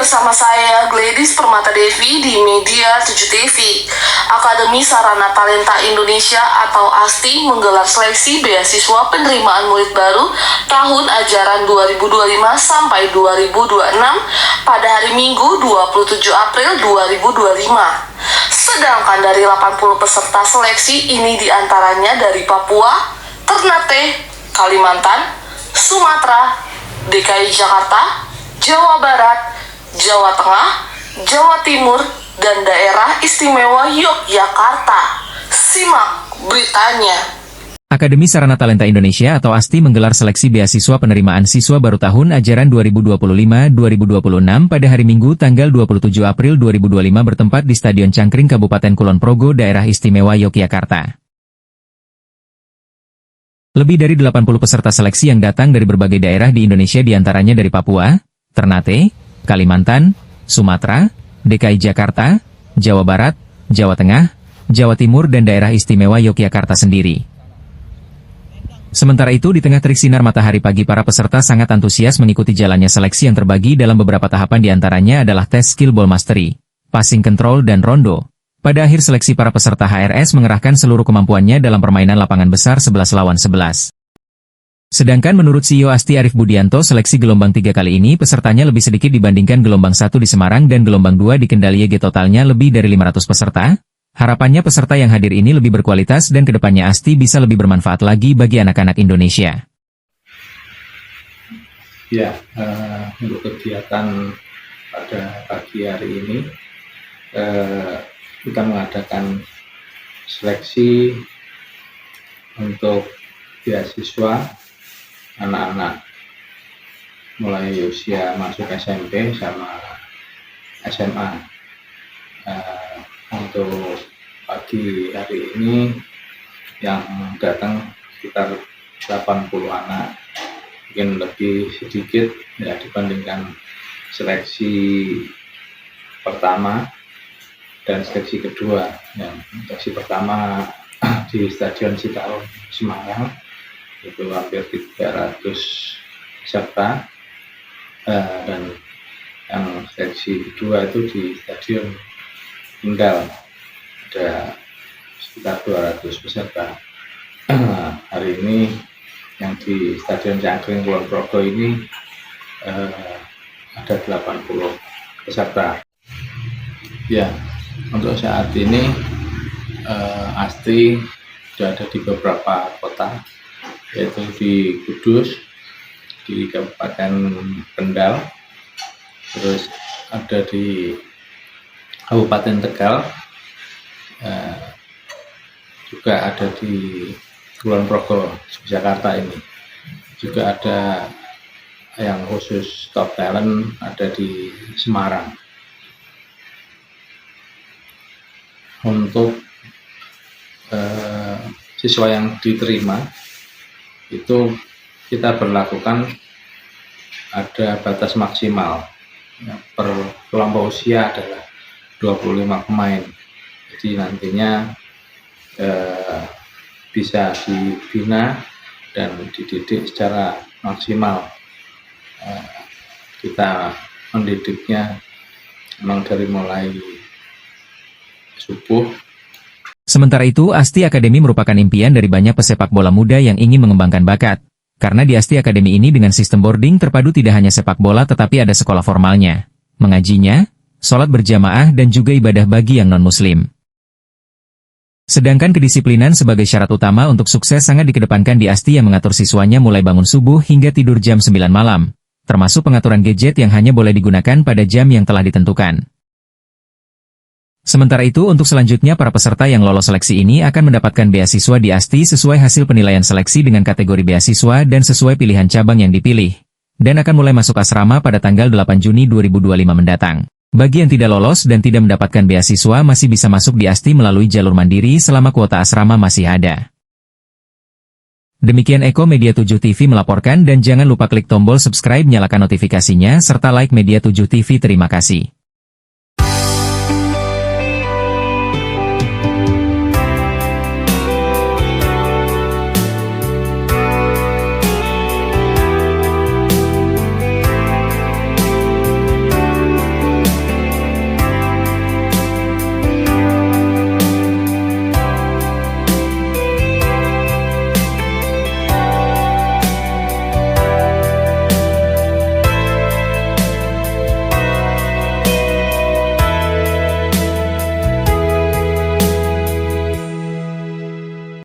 bersama saya Gladys Permata Devi di Media 7 TV. Akademi Sarana Talenta Indonesia atau ASTI menggelar seleksi beasiswa penerimaan murid baru tahun ajaran 2025 sampai 2026 pada hari Minggu 27 April 2025. Sedangkan dari 80 peserta seleksi ini diantaranya dari Papua, Ternate, Kalimantan, Sumatera, DKI Jakarta, Jawa Barat, Jawa Tengah, Jawa Timur, dan Daerah Istimewa Yogyakarta. Simak beritanya. Akademi Sarana Talenta Indonesia atau ASTI menggelar seleksi beasiswa penerimaan siswa baru tahun ajaran 2025-2026 pada hari Minggu tanggal 27 April 2025 bertempat di Stadion Cangkring Kabupaten Kulon Progo, Daerah Istimewa Yogyakarta. Lebih dari 80 peserta seleksi yang datang dari berbagai daerah di Indonesia diantaranya dari Papua, Ternate, Kalimantan, Sumatera, DKI Jakarta, Jawa Barat, Jawa Tengah, Jawa Timur dan Daerah Istimewa Yogyakarta sendiri. Sementara itu di tengah terik sinar matahari pagi para peserta sangat antusias mengikuti jalannya seleksi yang terbagi dalam beberapa tahapan diantaranya adalah tes skill ball mastery, passing control dan rondo. Pada akhir seleksi para peserta HRS mengerahkan seluruh kemampuannya dalam permainan lapangan besar 11 lawan 11. Sedangkan menurut CEO ASTI Arief Budianto seleksi gelombang 3 kali ini pesertanya lebih sedikit dibandingkan gelombang 1 di Semarang dan gelombang 2 di Kendal YG totalnya lebih dari 500 peserta. Harapannya peserta yang hadir ini lebih berkualitas dan kedepannya ASTI bisa lebih bermanfaat lagi bagi anak-anak Indonesia. Ya, untuk kegiatan pada pagi hari ini kita mengadakan seleksi untuk beasiswa anak-anak mulai usia masuk SMP sama SMA. Untuk pagi hari ini yang datang sekitar 80 anak, mungkin lebih sedikit ya dibandingkan seleksi pertama dan seleksi kedua. Yang seleksi pertama di Stadion Citarum Semarang itu hampir 300 peserta, dan yang seleksi kedua itu di Stadion Kendal ada sekitar 200 peserta. Hari ini yang di Stadion Cangkring Kulon Progo ini ada 80 peserta. Ya, untuk saat ini ASTI sudah ada di beberapa kota, yaitu di Kudus, di Kabupaten Kendal, terus ada di Kabupaten Tegal, juga ada di Kulon Progo, Jakarta ini. Juga ada yang khusus top talent ada di Semarang. Untuk siswa yang diterima itu kita berlakukan ada batas maksimal per kelompok usia adalah 25 pemain. Jadi nantinya bisa dibina dan dididik secara maksimal. Kita mendidiknya memang dari mulai subuh. Sementara itu, ASTI Academy merupakan impian dari banyak pesepak bola muda yang ingin mengembangkan bakat. Karena di ASTI Academy ini dengan sistem boarding terpadu tidak hanya sepak bola tetapi ada sekolah formalnya, mengajinya, sholat berjamaah dan juga ibadah bagi yang non-muslim. Sedangkan kedisiplinan sebagai syarat utama untuk sukses sangat dikedepankan di ASTI yang mengatur siswanya mulai bangun subuh hingga tidur jam 9 malam, termasuk pengaturan gadget yang hanya boleh digunakan pada jam yang telah ditentukan. Sementara itu untuk selanjutnya para peserta yang lolos seleksi ini akan mendapatkan beasiswa di ASTI sesuai hasil penilaian seleksi dengan kategori beasiswa dan sesuai pilihan cabang yang dipilih, dan akan mulai masuk asrama pada tanggal 8 Juni 2025 mendatang. Bagi yang tidak lolos dan tidak mendapatkan beasiswa masih bisa masuk di ASTI melalui jalur mandiri selama kuota asrama masih ada. Demikian Eko Media 7 TV melaporkan dan jangan lupa klik tombol subscribe nyalakan notifikasinya serta like Media 7 TV. Terima kasih.